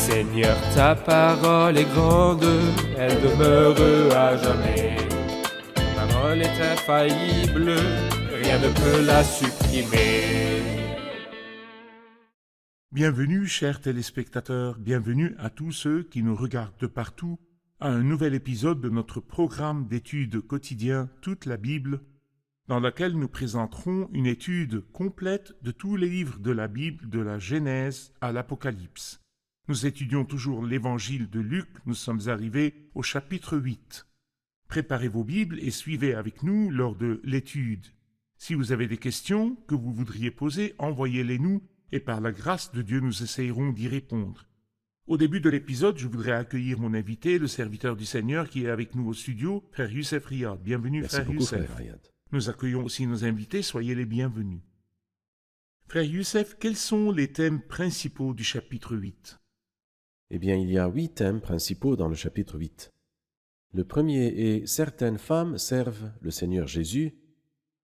Seigneur, ta parole est grande, elle demeure à jamais. Ta parole est infaillible, rien ne peut la supprimer. Bienvenue, chers téléspectateurs, bienvenue à tous ceux qui nous regardent de partout à un nouvel épisode de notre programme d'études quotidien Toute la Bible, dans laquelle nous présenterons une étude complète de tous les livres de la Bible, de la Genèse à l'Apocalypse. Nous étudions toujours l'évangile de Luc, nous sommes arrivés au chapitre 8. Préparez vos Bibles et suivez avec nous lors de l'étude. Si vous avez des questions que vous voudriez poser, envoyez-les nous et par la grâce de Dieu nous essayerons d'y répondre. Au début de l'épisode, je voudrais accueillir mon invité, le serviteur du Seigneur qui est avec nous au studio, Frère Youssef Riyad. Bienvenue, Merci Frère beaucoup, Youssef. Frère Riyad. Nous accueillons aussi nos invités, soyez les bienvenus. Frère Youssef, quels sont les thèmes principaux du chapitre 8 ? Eh bien, il y a 8 thèmes principaux dans le chapitre 8. Le premier est « Certaines femmes servent le Seigneur Jésus »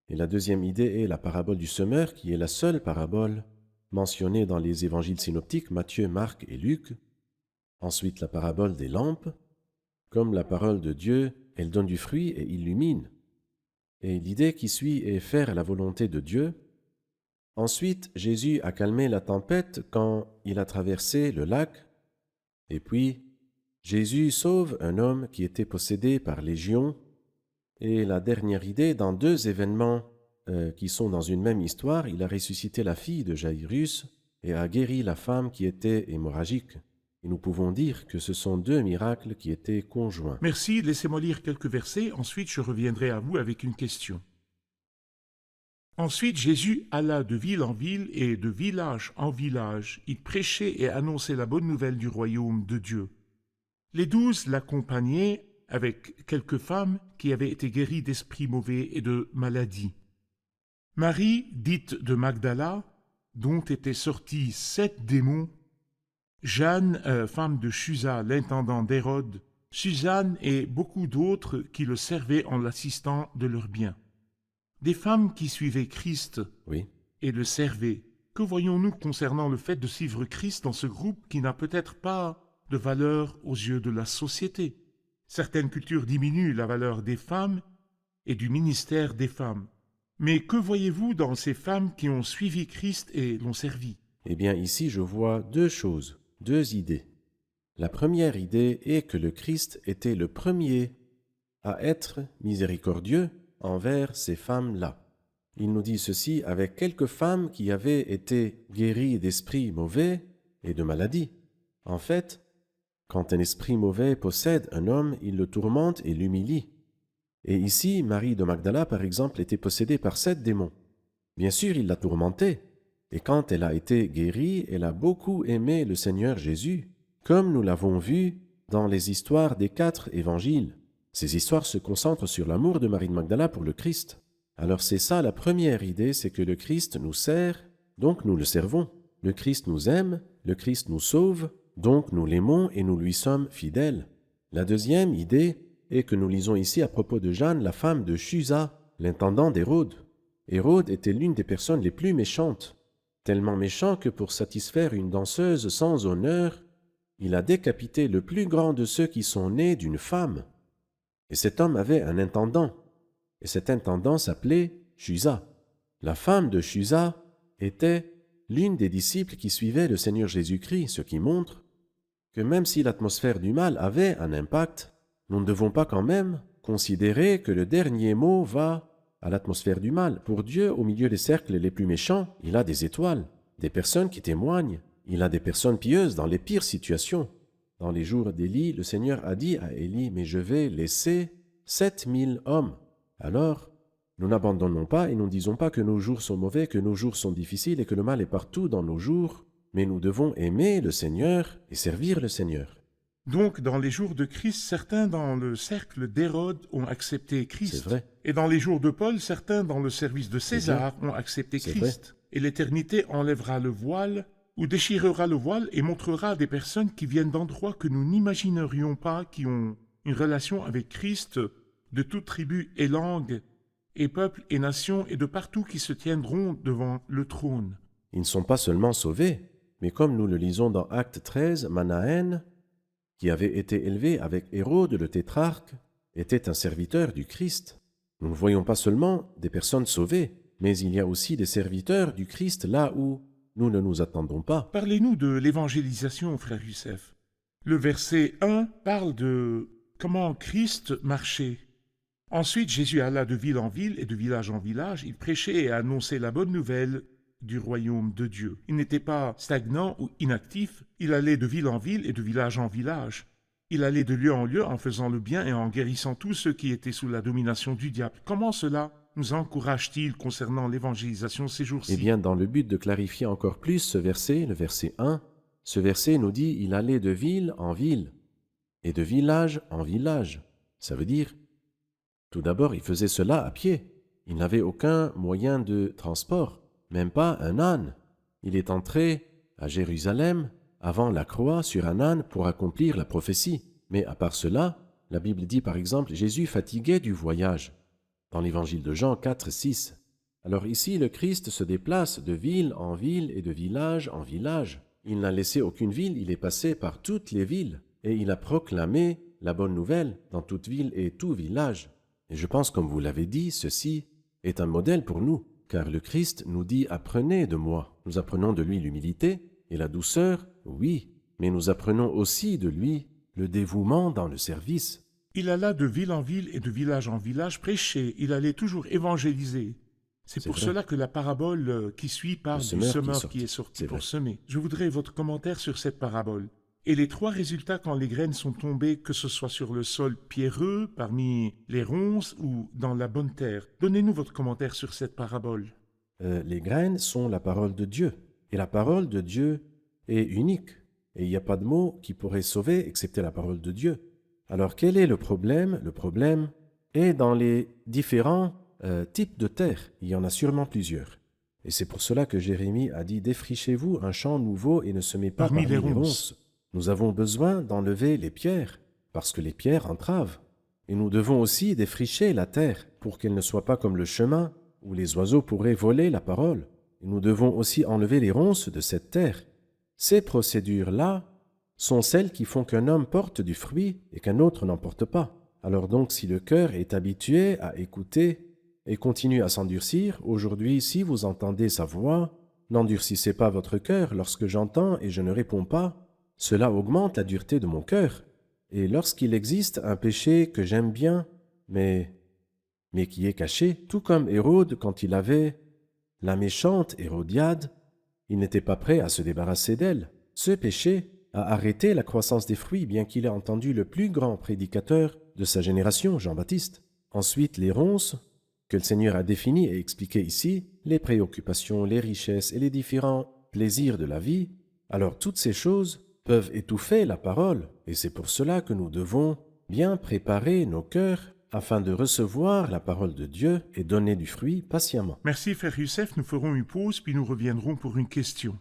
et la deuxième idée est la parabole du semeur qui est la seule parabole mentionnée dans les évangiles synoptiques Matthieu, Marc et Luc. Ensuite, la parabole des lampes. Comme la parole de Dieu, elle donne du fruit et illumine. Et l'idée qui suit est faire la volonté de Dieu. Ensuite, Jésus a calmé la tempête quand il a traversé le lac. Et puis, Jésus sauve un homme qui était possédé par légion. Et la dernière idée, dans 2 événements qui sont dans une même histoire, il a ressuscité la fille de Jaïrus et a guéri la femme qui était hémorragique. Et nous pouvons dire que ce sont 2 miracles qui étaient conjoints. Merci, laissez-moi lire quelques versets, ensuite je reviendrai à vous avec une question. Ensuite Jésus alla de ville en ville et de village en village. Il prêchait et annonçait la bonne nouvelle du royaume de Dieu. Les 12 l'accompagnaient avec quelques femmes qui avaient été guéries d'esprits mauvais et de maladies. Marie, dite de Magdala, dont étaient sortis 7 démons, Jeanne, femme de Chuza, l'intendant d'Hérode, Suzanne et beaucoup d'autres qui le servaient en l'assistant de leurs biens. Des femmes qui suivaient Christ Oui. et le servaient. Que voyons-nous concernant le fait de suivre Christ dans ce groupe qui n'a peut-être pas de valeur aux yeux de la société? Certaines cultures diminuent la valeur des femmes et du ministère des femmes. Mais que voyez-vous dans ces femmes qui ont suivi Christ et l'ont servi? Eh bien, ici, je vois 2 choses, 2 idées. La première idée est que le Christ était le premier à être miséricordieux envers ces femmes-là. Il nous dit ceci avec quelques femmes qui avaient été guéries d'esprits mauvais et de maladies. En fait, quand un esprit mauvais possède un homme, il le tourmente et l'humilie. Et ici, Marie de Magdala, par exemple, était possédée par 7 démons. Bien sûr, il l'a tourmentée. Et quand elle a été guérie, elle a beaucoup aimé le Seigneur Jésus, comme nous l'avons vu dans les histoires des 4 évangiles. Ces histoires se concentrent sur l'amour de Marie de Magdala pour le Christ. Alors c'est ça la première idée, c'est que le Christ nous sert, donc nous le servons. Le Christ nous aime, le Christ nous sauve, donc nous l'aimons et nous lui sommes fidèles. La deuxième idée est que nous lisons ici à propos de Jeanne, la femme de Chuza, l'intendant d'Hérode. Hérode était l'une des personnes les plus méchantes, tellement méchant que pour satisfaire une danseuse sans honneur, il a décapité le plus grand de ceux qui sont nés d'une femme. Et cet homme avait un intendant, et cet intendant s'appelait Chuza. La femme de Chuza était l'une des disciples qui suivaient le Seigneur Jésus-Christ, ce qui montre que même si l'atmosphère du mal avait un impact, nous ne devons pas quand même considérer que le dernier mot va à l'atmosphère du mal. Pour Dieu, au milieu des cercles les plus méchants, il a des étoiles, des personnes qui témoignent. Il a des personnes pieuses dans les pires situations. Dans les jours d'Élie, le Seigneur a dit à Élie, « Mais je vais laisser 7000 hommes. » Alors, nous n'abandonnons pas et nous ne disons pas que nos jours sont mauvais, que nos jours sont difficiles et que le mal est partout dans nos jours, mais nous devons aimer le Seigneur et servir le Seigneur. Donc, dans les jours de Christ, certains dans le cercle d'Hérode ont accepté Christ. C'est vrai. Et dans les jours de Paul, certains dans le service de César ont accepté C'est Christ. Et l'éternité enlèvera le voile ou déchirera le voile et montrera à des personnes qui viennent d'endroits que nous n'imaginerions pas, qui ont une relation avec Christ, de toute tribu et langue, et peuples et nations, et de partout qui se tiendront devant le trône. Ils ne sont pas seulement sauvés, Mais comme nous le lisons dans Acte 13, Manaën, qui avait été élevé avec Hérode le tétrarque, était un serviteur du Christ. Nous ne voyons pas seulement des personnes sauvées, mais il y a aussi des serviteurs du Christ là où nous ne nous attendons pas. Parlez-nous de l'évangélisation, frère Youssef. Le verset 1 parle de comment Christ marchait. Ensuite, Jésus alla de ville en ville et de village en village. Il prêchait et annonçait la bonne nouvelle du royaume de Dieu. Il n'était pas stagnant ou inactif. Il allait de ville en ville et de village en village. Il allait de lieu en lieu en faisant le bien et en guérissant tous ceux qui étaient sous la domination du diable. Comment cela nous encourage-t-il concernant l'évangélisation ces jours-ci? Eh bien, dans le but de clarifier encore plus ce verset, le verset 1, ce verset nous dit « Il allait de ville en ville et de village en village ». Ça veut dire, tout d'abord, il faisait cela à pied. Il n'avait aucun moyen de transport, même pas un âne. Il est entré à Jérusalem avant la croix sur un âne pour accomplir la prophétie. Mais à part cela, la Bible dit par exemple « Jésus fatigué du voyage » dans l'évangile de Jean 4, 6. Alors ici, le Christ se déplace de ville en ville et de village en village. Il n'a laissé aucune ville, il est passé par toutes les villes et il a proclamé la bonne nouvelle dans toute ville et tout village. Et je pense, comme vous l'avez dit, ceci est un modèle pour nous, car le Christ nous dit « Apprenez de moi ». Nous apprenons de lui l'humilité et la douceur, oui, mais nous apprenons aussi de lui le dévouement dans le service. Il alla de ville en ville et de village en village prêcher. Il allait toujours évangéliser. C'est pour vrai. cela que la parabole qui suit parle du semeur qui est sorti pour semer. Je voudrais votre commentaire sur cette parabole. Et les trois résultats quand les graines sont tombées, que ce soit sur le sol pierreux, parmi les ronces ou dans la bonne terre. Donnez-nous votre commentaire sur cette parabole. Les graines sont la parole de Dieu. Et la parole de Dieu est unique. Et il n'y a pas de mot qui pourrait sauver excepté la parole de Dieu. Alors quel est le problème? Le problème est dans les différents types de terre. Il y en a sûrement plusieurs. Et c'est pour cela que Jérémie a dit « Défrichez-vous un champ nouveau et ne semez pas parmi les ronces ». Nous avons besoin d'enlever les pierres, parce que les pierres entravent. Et nous devons aussi défricher la terre, pour qu'elle ne soit pas comme le chemin, où les oiseaux pourraient voler la parole. Et nous devons aussi enlever les ronces de cette terre. Ces procédures-là sont celles qui font qu'un homme porte du fruit et qu'un autre n'en porte pas. Alors donc, si le cœur est habitué à écouter et continue à s'endurcir, aujourd'hui, si vous entendez sa voix, n'endurcissez pas votre cœur lorsque j'entends et je ne réponds pas. Cela augmente la dureté de mon cœur. Et lorsqu'il existe un péché que j'aime bien, mais qui est caché, tout comme Hérode quand il avait la méchante Hérodiade, il n'était pas prêt à se débarrasser d'elle. Ce péché a arrêté la croissance des fruits, bien qu'il ait entendu le plus grand prédicateur de sa génération, Jean-Baptiste. Ensuite, les ronces, que le Seigneur a définies et expliquées ici, les préoccupations, les richesses et les différents plaisirs de la vie. Alors toutes ces choses peuvent étouffer la parole, et c'est pour cela que nous devons bien préparer nos cœurs afin de recevoir la parole de Dieu et donner du fruit patiemment. Merci, frère Youssef. Nous ferons une pause, puis nous reviendrons pour une question.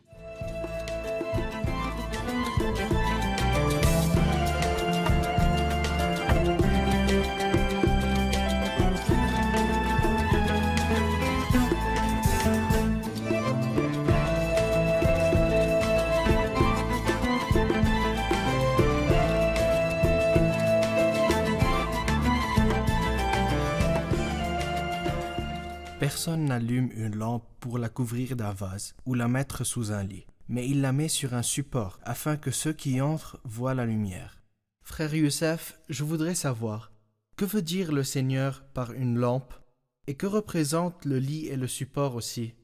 Personne n'allume une lampe pour la couvrir d'un vase ou la mettre sous un lit, mais il la met sur un support afin que ceux qui entrent voient la lumière. Frère Youssef, je voudrais savoir, que veut dire le Seigneur par une lampe et que représentent le lit et le support aussi?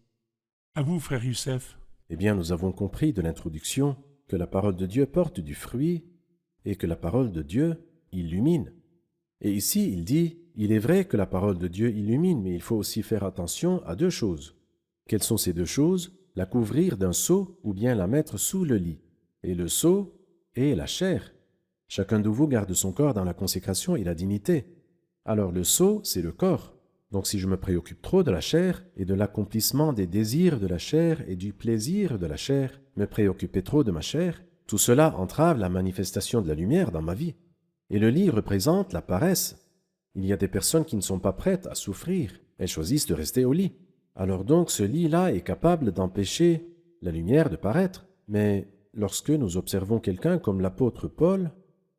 À vous, frère Youssef. Eh bien, nous avons compris de l'introduction que la parole de Dieu porte du fruit et que la parole de Dieu illumine. Et ici, il dit, il est vrai que la parole de Dieu illumine, mais il faut aussi faire attention à deux choses. Quelles sont ces deux choses? La couvrir d'un sceau ou bien la mettre sous le lit. Et le sceau est la chair. Chacun de vous garde son corps dans la consécration et la dignité. Alors le sceau, c'est le corps. Donc si je me préoccupe trop de la chair et de l'accomplissement des désirs de la chair et du plaisir de la chair, me préoccuper trop de ma chair, tout cela entrave la manifestation de la lumière dans ma vie. Et le lit représente la paresse. Il y a des personnes qui ne sont pas prêtes à souffrir. Elles choisissent de rester au lit. Alors donc ce lit-là est capable d'empêcher la lumière de paraître. Mais lorsque nous observons quelqu'un comme l'apôtre Paul,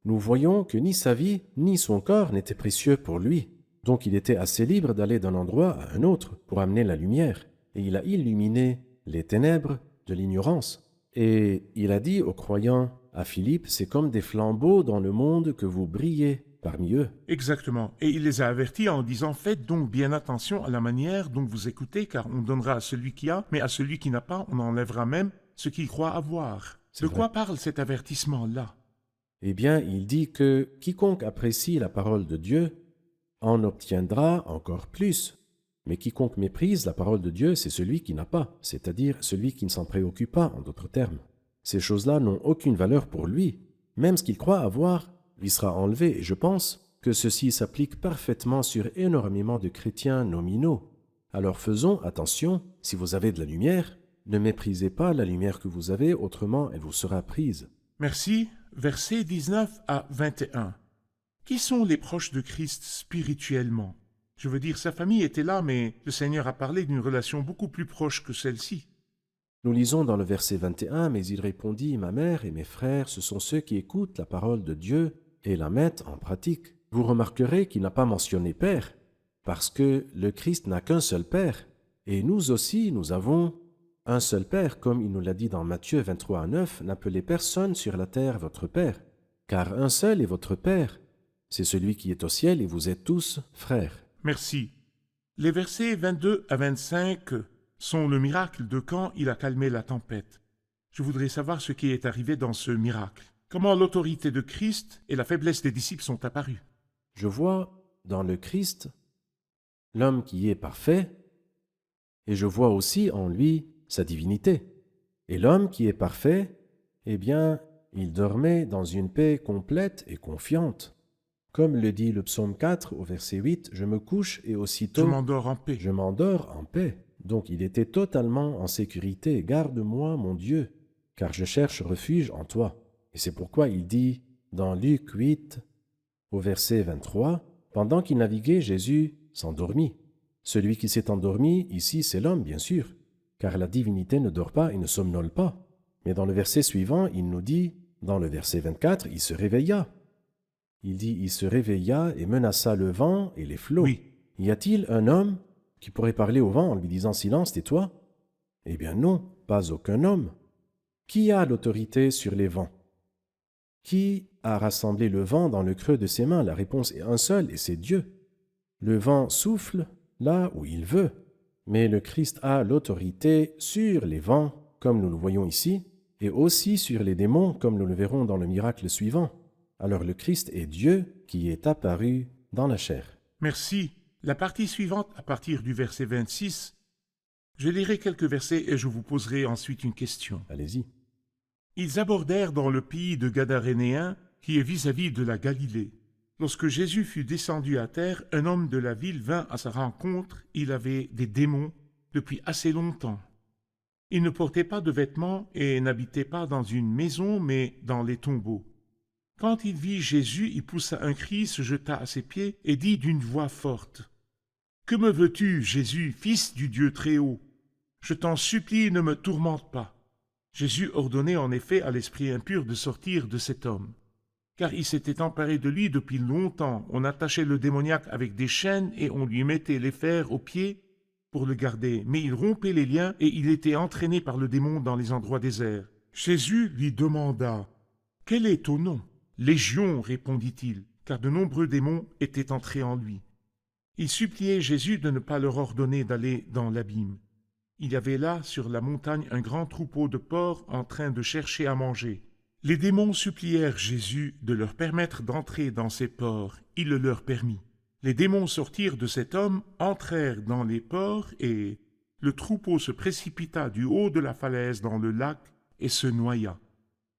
nous voyons que ni sa vie ni son corps n'étaient précieux pour lui. Donc il était assez libre d'aller d'un endroit à un autre pour amener la lumière. Et il a illuminé les ténèbres de l'ignorance. Et il a dit aux croyants à Philippe, c'est comme des flambeaux dans le monde que vous brillez parmi eux. Exactement. Et il les a avertis en disant, faites donc bien attention à la manière dont vous écoutez, car on donnera à celui qui a, mais à celui qui n'a pas, on enlèvera même ce qu'il croit avoir. C'est De vrai. quoi parle cet avertissement-là? Eh bien, il dit que quiconque apprécie la parole de Dieu en obtiendra encore plus. Mais quiconque méprise la parole de Dieu, c'est celui qui n'a pas, c'est-à-dire celui qui ne s'en préoccupe pas, en d'autres termes. Ces choses-là n'ont aucune valeur pour lui. Même ce qu'il croit avoir lui sera enlevé, et je pense que ceci s'applique parfaitement sur énormément de chrétiens nominaux. Alors faisons attention, si vous avez de la lumière, ne méprisez pas la lumière que vous avez, autrement elle vous sera prise. Merci. Versets 19 à 21. Qui sont les proches de Christ spirituellement? Je veux dire, sa famille était là, mais le Seigneur a parlé d'une relation beaucoup plus proche que celle-ci. Nous lisons dans le verset 21, « Mais il répondit, ma mère et mes frères, ce sont ceux qui écoutent la parole de Dieu et la mettent en pratique. » Vous remarquerez qu'il n'a pas mentionné père, parce que le Christ n'a qu'un seul père, et nous aussi, nous avons un seul père, comme il nous l'a dit dans Matthieu 23 à 9, « N'appelez personne sur la terre votre père, car un seul est votre père, c'est celui qui est au ciel, et vous êtes tous frères. » Merci. Les versets 22 à 25 sont le miracle de quand il a calmé la tempête. Je voudrais savoir ce qui est arrivé dans ce miracle. Comment l'autorité de Christ et la faiblesse des disciples sont apparues. Je vois dans le Christ l'homme qui est parfait, et je vois aussi en lui sa divinité. Et l'homme qui est parfait, eh bien, il dormait dans une paix complète et confiante. Comme le dit le psaume 4 au verset 8, « Je me couche et Je aussitôt m'endors en paix. je m'endors en paix. » Donc il était totalement en sécurité. « Garde-moi, mon Dieu, car je cherche refuge en toi. » Et c'est pourquoi il dit dans Luc 8 au verset 23, « Pendant qu'il naviguait, Jésus s'endormit. » Celui qui s'est endormi ici, c'est l'homme, bien sûr, car la divinité ne dort pas et ne somnole pas. Mais dans le verset suivant, il nous dit, dans le verset 24, il se réveilla. Il dit, il se réveilla et menaça le vent et les flots. Oui. Y a-t-il un homme qui pourrait parler au vent en lui disant, silence, tais-toi? Eh bien non, pas aucun homme. Qui a l'autorité sur les vents? Qui a rassemblé le vent dans le creux de ses mains? La réponse est un seul, et c'est Dieu. Le vent souffle là où il veut, mais le Christ a l'autorité sur les vents, comme nous le voyons ici, et aussi sur les démons, comme nous le verrons dans le miracle suivant. Alors le Christ est Dieu qui est apparu dans la chair. Merci. La partie suivante, à partir du verset 26, je lirai quelques versets et je vous poserai ensuite une question. Allez-y. Ils abordèrent dans le pays de Gadarénéens, qui est vis-à-vis de la Galilée. Lorsque Jésus fut descendu à terre, un homme de la ville vint à sa rencontre. Il avait des démons depuis assez longtemps. Il ne portait pas de vêtements et n'habitait pas dans une maison, mais dans les tombeaux. Quand il vit Jésus, il poussa un cri, se jeta à ses pieds et dit d'une voix forte, « Que me veux-tu, Jésus, fils du Dieu Très-Haut? Je t'en supplie, ne me tourmente pas. » Jésus ordonnait en effet à l'esprit impur de sortir de cet homme, car il s'était emparé de lui depuis longtemps. On attachait le démoniaque avec des chaînes et on lui mettait les fers aux pieds pour le garder, mais il rompait les liens et il était entraîné par le démon dans les endroits déserts. Jésus lui demanda, « Quel est ton nom ?» « Légion, répondit-il, car de nombreux démons étaient entrés en lui. Il suppliait Jésus de ne pas leur ordonner d'aller dans l'abîme. Il y avait là, sur la montagne, un grand troupeau de porcs en train de chercher à manger. Les démons supplièrent Jésus de leur permettre d'entrer dans ces porcs. Il le leur permit. Les démons sortirent de cet homme, entrèrent dans les porcs, et le troupeau se précipita du haut de la falaise dans le lac et se noya.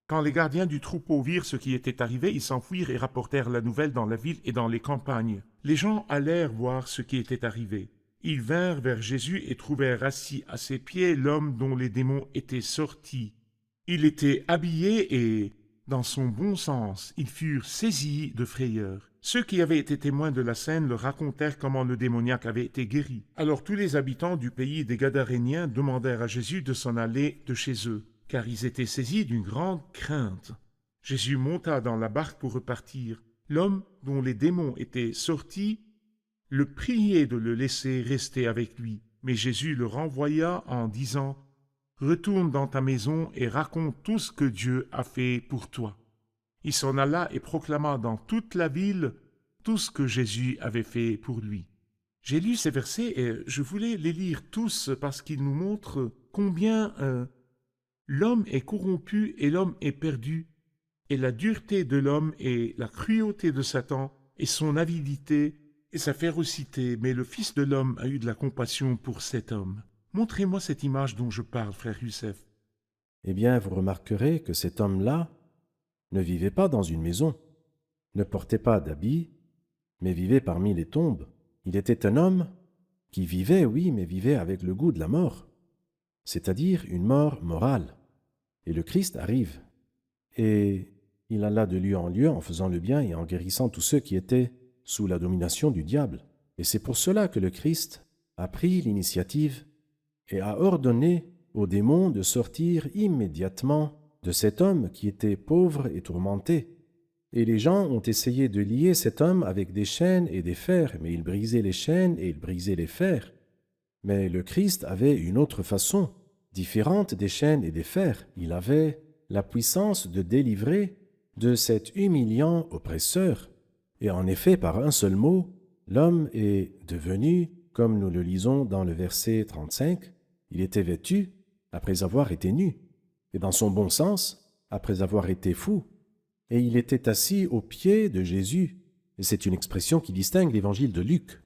Quand les gardiens du troupeau virent ce qui était arrivé, ils s'enfuirent et rapportèrent la nouvelle dans la ville et dans les campagnes. Les gens allèrent voir ce qui était arrivé. Ils vinrent vers Jésus et trouvèrent assis à ses pieds l'homme dont les démons étaient sortis. Il était habillé et, dans son bon sens, ils furent saisis de frayeur. Ceux qui avaient été témoins de la scène leur racontèrent comment le démoniaque avait été guéri. Alors tous les habitants du pays des Gadaréniens demandèrent à Jésus de s'en aller de chez eux. car ils étaient saisis d'une grande crainte. Jésus monta dans la barque pour repartir. L'homme dont les démons étaient sortis le priait de le laisser rester avec lui. Mais Jésus le renvoya en disant « Retourne dans ta maison et raconte tout ce que Dieu a fait pour toi. » Il s'en alla et proclama dans toute la ville tout ce que Jésus avait fait pour lui. J'ai lu ces versets et je voulais les lire tous parce qu'ils nous montrent combien l'homme est corrompu et l'homme est perdu, et la dureté de l'homme et la cruauté de Satan et son avidité et sa férocité, mais le Fils de l'homme a eu de la compassion pour cet homme. Montrez-moi cette image dont je parle, frère Youssef. Eh bien, vous remarquerez que cet homme-là ne vivait pas dans une maison, ne portait pas d'habits, mais vivait parmi les tombes. Il était un homme qui vivait, oui, mais vivait avec le goût de la mort, c'est-à-dire une mort morale. Et le Christ arrive, et il alla de lieu en lieu en faisant le bien et en guérissant tous ceux qui étaient sous la domination du diable. Et c'est pour cela que le Christ a pris l'initiative et a ordonné aux démons de sortir immédiatement de cet homme qui était pauvre et tourmenté. Et les gens ont essayé de lier cet homme avec des chaînes et des fers, mais il brisait les chaînes et il brisait les fers. Mais le Christ avait une autre façon, différente des chaînes et des fers. Il avait la puissance de délivrer de cet humiliant oppresseur. Et en effet, par un seul mot, l'homme est devenu, comme nous le lisons dans le verset 35, il était vêtu après avoir été nu, et dans son bon sens, après avoir été fou. Et il était assis aux pieds de Jésus. Et c'est une expression qui distingue l'évangile de Luc,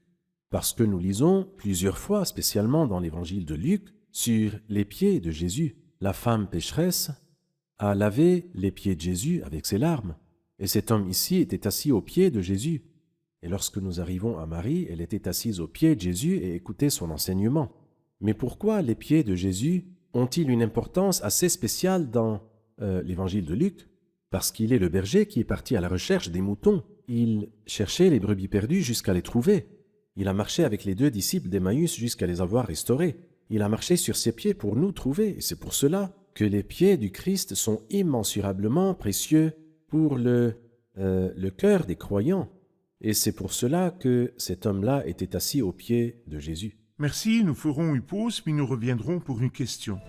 parce que nous lisons plusieurs fois, spécialement dans l'évangile de Luc, sur les pieds de Jésus. La femme pécheresse a lavé les pieds de Jésus avec ses larmes. Et cet homme ici était assis aux pieds de Jésus. Et lorsque nous arrivons à Marie, elle était assise aux pieds de Jésus et écoutait son enseignement. Mais pourquoi les pieds de Jésus ont-ils une importance assez spéciale dans l'évangile de Luc? Parce qu'il est le berger qui est parti à la recherche des moutons. Il cherchait les brebis perdues jusqu'à les trouver. Il a marché avec les 2 disciples d'Emmaüs jusqu'à les avoir restaurés. Il a marché sur ses pieds pour nous trouver. Et c'est pour cela que les pieds du Christ sont immensurablement précieux pour le cœur des croyants. Et c'est pour cela que cet homme-là était assis aux pieds de Jésus. Merci, nous ferons une pause, puis nous reviendrons pour une question.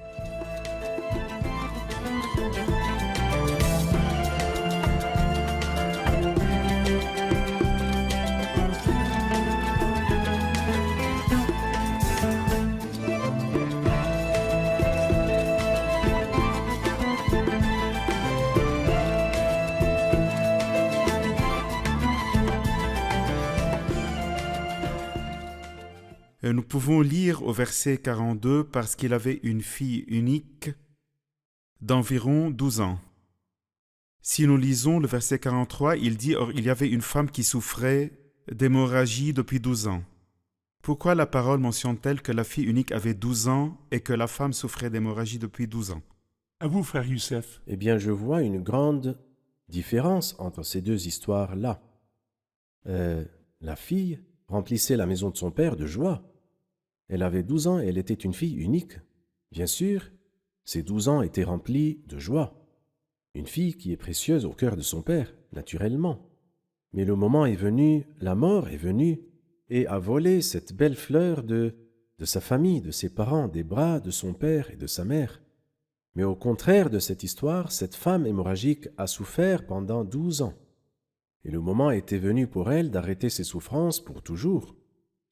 Nous pouvons lire au verset 42 parce qu'il avait une fille unique d'environ 12 ans. Si nous lisons le verset 43, il dit « Or, il y avait une femme qui souffrait d'hémorragie depuis 12 ans. » Pourquoi la parole mentionne-t-elle que la fille unique avait 12 ans et que la femme souffrait d'hémorragie depuis 12 ans? À vous, frère Youssef. Eh bien, je vois une grande différence entre ces 2 histoires-là. La fille remplissait la maison de son père de joie. Elle avait 12 ans et elle était une fille unique. Bien sûr, ces 12 ans étaient remplis de joie. Une fille qui est précieuse au cœur de son père, naturellement. Mais le moment est venu, la mort est venue, et a volé cette belle fleur de sa famille, de ses parents, des bras de son père et de sa mère. Mais au contraire de cette histoire, cette femme hémorragique a souffert pendant 12 ans. Et le moment était venu pour elle d'arrêter ses souffrances pour toujours.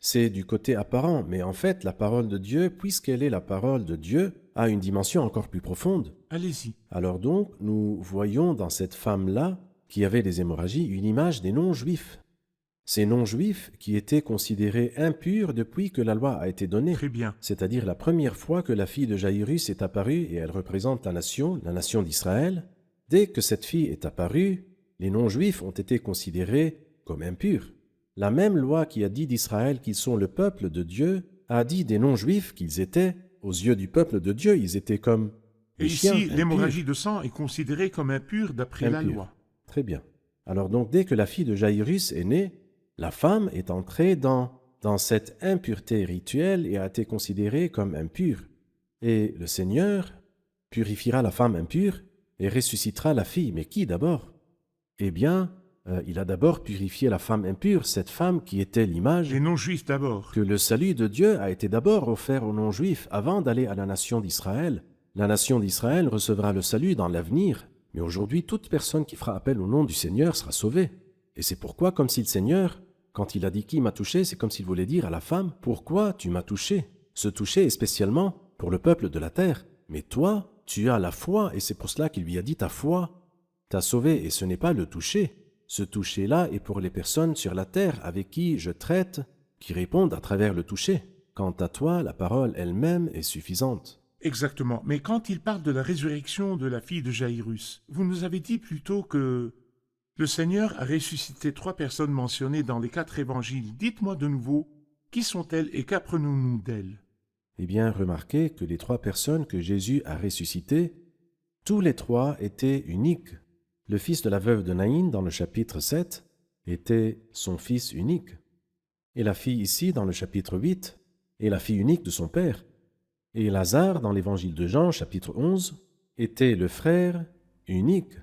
C'est du côté apparent, mais en fait, la parole de Dieu, puisqu'elle est la parole de Dieu, a une dimension encore plus profonde. Allez-y. Alors donc, nous voyons dans cette femme-là, qui avait des hémorragies, une image des non-juifs. Ces non-juifs qui étaient considérés impurs depuis que la loi a été donnée. Très bien. C'est-à-dire la première fois que la fille de Jaïrus est apparue, et elle représente la nation d'Israël. Dès que cette fille est apparue, les non-juifs ont été considérés comme impurs. La même loi qui a dit d'Israël qu'ils sont le peuple de Dieu a dit des non-juifs qu'ils étaient, aux yeux du peuple de Dieu, ils étaient comme Et des chiens ici, impurs. l'hémorragie de sang est considérée comme impure d'après la Impure. loi. Très bien. Alors donc, dès que la fille de Jaïrus est née, la femme est entrée dans cette impureté rituelle et a été considérée comme impure. Et le Seigneur, purifiera la femme impure et ressuscitera la fille. Mais qui d'abord? Eh bien, il a d'abord purifié la femme impure, cette femme qui était l'image Les non-juifs d'abord. que le salut de Dieu a été d'abord offert aux non-juifs avant d'aller à la nation d'Israël. La nation d'Israël recevra le salut dans l'avenir, mais aujourd'hui, toute personne qui fera appel au nom du Seigneur sera sauvée. Et c'est pourquoi, comme si le Seigneur, quand il a dit « qui m'a touché », c'est comme s'il voulait dire à la femme « pourquoi tu m'as touché ?» Ce toucher est spécialement pour le peuple de la terre. Mais toi, tu as la foi, et c'est pour cela qu'il lui a dit « ta foi t'a sauvé », et ce n'est pas le toucher. Ce toucher-là est pour les personnes sur la terre avec qui je traite, qui répondent à travers le toucher. Quant à toi, la parole elle-même est suffisante. Exactement. Mais quand il parle de la résurrection de la fille de Jaïrus, vous nous avez dit plutôt que le Seigneur a ressuscité 3 personnes mentionnées dans les 4 évangiles. Dites-moi de nouveau, qui sont-elles et qu'apprenons-nous d'elles? Eh bien, remarquez que les 3 personnes que Jésus a ressuscitées, tous les 3 étaient uniques. Le fils de la veuve de Naïn, dans le chapitre 7, était son fils unique. Et la fille ici, dans le chapitre 8, est la fille unique de son père. Et Lazare, dans l'évangile de Jean, chapitre 11, était le frère unique.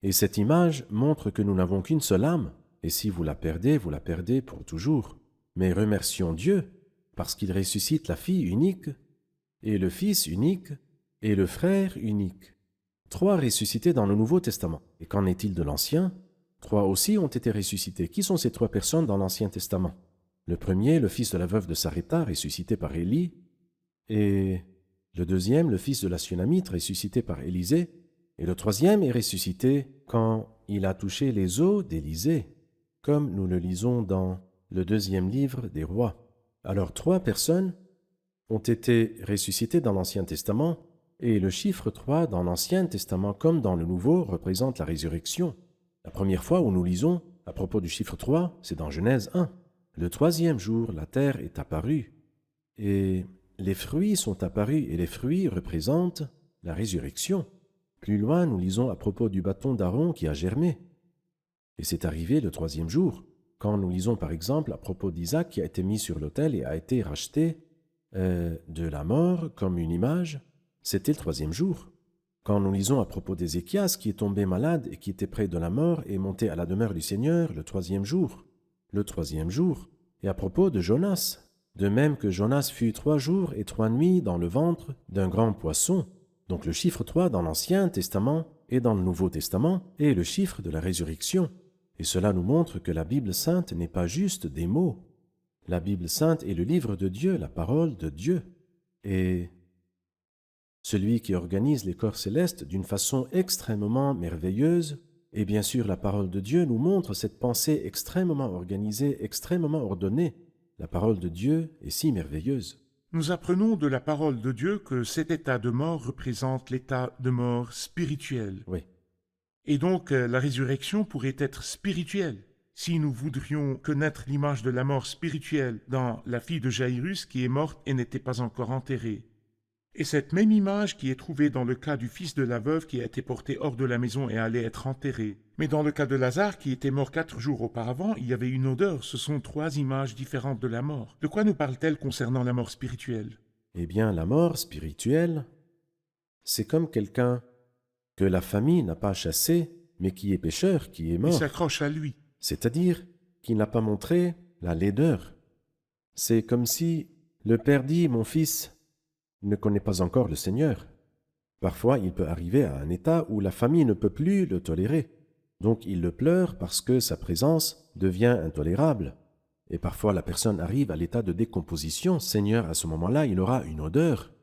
Et cette image montre que nous n'avons qu'une seule âme, et si vous la perdez pour toujours. Mais remercions Dieu, parce qu'il ressuscite la fille unique, et le fils unique, et le frère unique. 3 ressuscités dans le Nouveau Testament. Et qu'en est-il de l'Ancien? 3 aussi ont été ressuscités. Qui sont ces 3 personnes dans l'Ancien Testament? Le premier, le fils de la veuve de Sarepta, ressuscité par Élie, et le deuxième, le fils de la Sunamite, ressuscité par Élisée, et le troisième est ressuscité quand il a touché les os d'Élisée, comme nous le lisons dans le 2e livre des Rois. Alors 3 personnes ont été ressuscitées dans l'Ancien Testament, et le chiffre 3 dans l'Ancien Testament comme dans le Nouveau représente la résurrection. La première fois où nous lisons à propos du chiffre 3, c'est dans Genèse 1. Le 3e jour, la terre est apparue, et les fruits sont apparus, et les fruits représentent la résurrection. Plus loin, nous lisons à propos du bâton d'Aaron qui a germé. Et c'est arrivé le 3e jour. Quand nous lisons par exemple à propos d'Isaac qui a été mis sur l'autel et a été racheté de la mort comme une image, c'était le 3e jour. Quand nous lisons à propos d'Ézéchias qui est tombé malade et qui était près de la mort et monté à la demeure du Seigneur le 3e jour. Le 3e jour. Et à propos de Jonas, de même que Jonas fut 3 jours et 3 nuits dans le ventre d'un grand poisson. Donc le chiffre 3 dans l'Ancien Testament et dans le Nouveau Testament est le chiffre de la résurrection. Et cela nous montre que la Bible sainte n'est pas juste des mots. La Bible sainte est le livre de Dieu, la parole de Dieu. Et celui qui organise les corps célestes d'une façon extrêmement merveilleuse, et bien sûr la parole de Dieu nous montre cette pensée extrêmement organisée, extrêmement ordonnée. La parole de Dieu est si merveilleuse. Nous apprenons de la parole de Dieu que cet état de mort représente l'état de mort spirituel. Oui. Et donc la résurrection pourrait être spirituelle. Si nous voudrions connaître l'image de la mort spirituelle dans la fille de Jaïrus qui est morte et n'était pas encore enterrée. Et cette même image qui est trouvée dans le cas du fils de la veuve qui a été porté hors de la maison et allait être enterré. Mais dans le cas de Lazare qui était mort 4 jours auparavant, il y avait une odeur. Ce sont 3 images différentes de la mort. De quoi nous parle-t-elle concernant la mort spirituelle? Eh bien, la mort spirituelle, c'est comme quelqu'un que la famille n'a pas chassé, mais qui est pécheur, qui est Il mort. s'accroche à lui. C'est-à-dire qu'il n'a pas montré la laideur. C'est comme si le père dit « Mon fils ne connaît pas encore le Seigneur ». Parfois, il peut arriver à un état où la famille ne peut plus le tolérer. Donc, il le pleure parce que sa présence devient intolérable. Et parfois, la personne arrive à l'état de décomposition. Seigneur, à ce moment-là, il aura une odeur.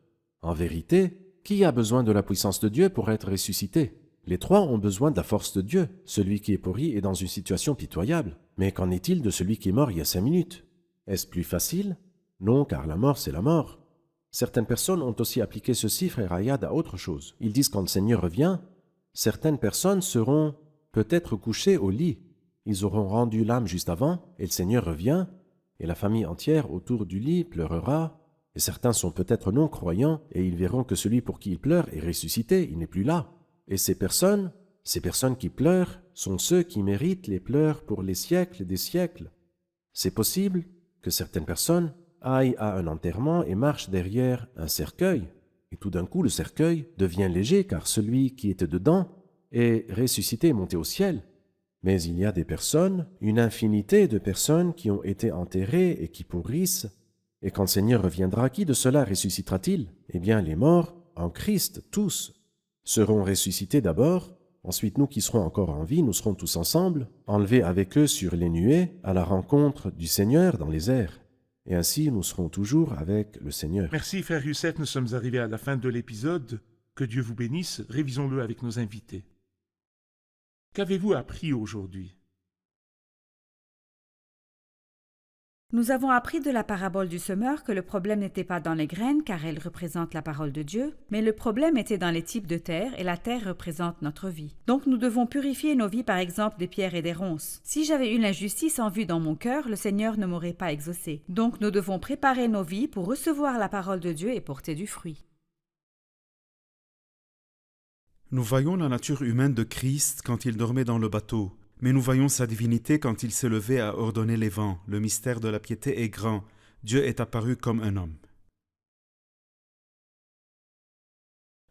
En vérité, qui a besoin de la puissance de Dieu pour être ressuscité? Les 3 ont besoin de la force de Dieu. Celui qui est pourri est dans une situation pitoyable. Mais qu'en est-il de celui qui est mort il y a 5 minutes? Est-ce plus facile? Non, car la mort, c'est la mort. Certaines personnes ont aussi appliqué ceci, frère Ayad, à autre chose. Ils disent quand le Seigneur revient, certaines personnes seront peut-être couchées au lit. Ils auront rendu l'âme juste avant, et le Seigneur revient, et la famille entière autour du lit pleurera. Et certains sont peut-être non-croyants, et ils verront que celui pour qui ils pleurent est ressuscité, il n'est plus là. Et ces personnes qui pleurent, sont ceux qui méritent les pleurs pour les siècles des siècles. C'est possible que certaines personnes aillent à un enterrement et marchent derrière un cercueil. Et tout d'un coup, le cercueil devient léger car celui qui était dedans est ressuscité et monté au ciel. Mais il y a des personnes, une infinité de personnes qui ont été enterrées et qui pourrissent. Et quand le Seigneur reviendra, qui de cela ressuscitera-t-il? Eh bien, les morts en Christ, tous, seront ressuscités d'abord. Ensuite, nous qui serons encore en vie, nous serons tous ensemble, enlevés avec eux sur les nuées, à la rencontre du Seigneur dans les airs. Et ainsi, nous serons toujours avec le Seigneur. Merci, frère Youssef, nous sommes arrivés à la fin de l'épisode. Que Dieu vous bénisse, révisons-le avec nos invités. Qu'avez-vous appris aujourd'hui? Nous avons appris de la parabole du semeur que le problème n'était pas dans les graines car elles représentent la parole de Dieu, mais le problème était dans les types de terre et la terre représente notre vie. Donc nous devons purifier nos vies par exemple des pierres et des ronces. Si j'avais eu l'injustice en vue dans mon cœur, le Seigneur ne m'aurait pas exaucé. Donc nous devons préparer nos vies pour recevoir la parole de Dieu et porter du fruit. Nous voyons la nature humaine de Christ quand il dormait dans le bateau, mais nous voyons sa divinité quand il s'est levé à ordonner les vents. Le mystère de la piété est grand. Dieu est apparu comme un homme.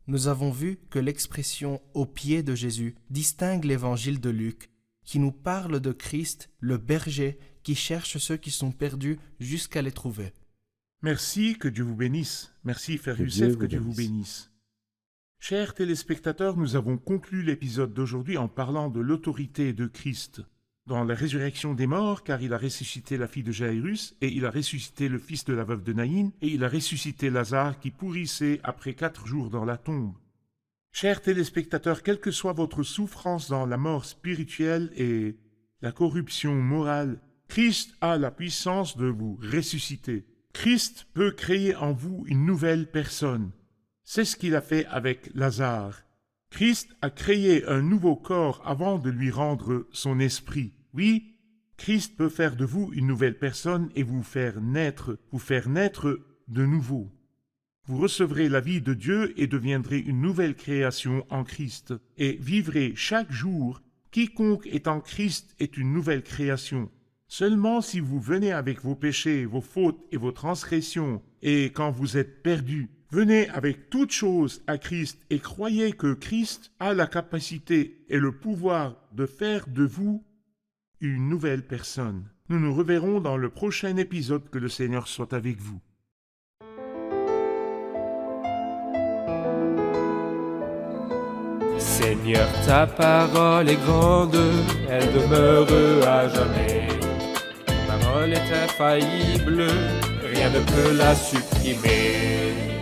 Nous avons vu que l'expression « au pied de Jésus » distingue l'évangile de Luc, qui nous parle de Christ, le berger, qui cherche ceux qui sont perdus jusqu'à les trouver. Merci, que Dieu vous bénisse. Merci, frère Que Youssef, Dieu que vous Dieu vous bénisse. Chers téléspectateurs, nous avons conclu l'épisode d'aujourd'hui en parlant de l'autorité de Christ dans la résurrection des morts, car il a ressuscité la fille de Jairus, et il a ressuscité le fils de la veuve de Naïn, et il a ressuscité Lazare qui pourrissait après 4 jours dans la tombe. Chers téléspectateurs, quelle que soit votre souffrance dans la mort spirituelle et la corruption morale, Christ a la puissance de vous ressusciter. Christ peut créer en vous une nouvelle personne. C'est ce qu'il a fait avec Lazare. Christ a créé un nouveau corps avant de lui rendre son esprit. Oui, Christ peut faire de vous une nouvelle personne et vous faire naître de nouveau. Vous recevrez la vie de Dieu et deviendrez une nouvelle création en Christ, et vivrez chaque jour. Quiconque est en Christ est une nouvelle création. Seulement si vous venez avec vos péchés, vos fautes et vos transgressions, et quand vous êtes perdus, venez avec toutes choses à Christ et croyez que Christ a la capacité et le pouvoir de faire de vous une nouvelle personne. Nous nous reverrons dans le prochain épisode. Que le Seigneur soit avec vous. Seigneur, ta parole est grande, elle demeure à jamais. Ta parole est infaillible, rien ne peut la supprimer.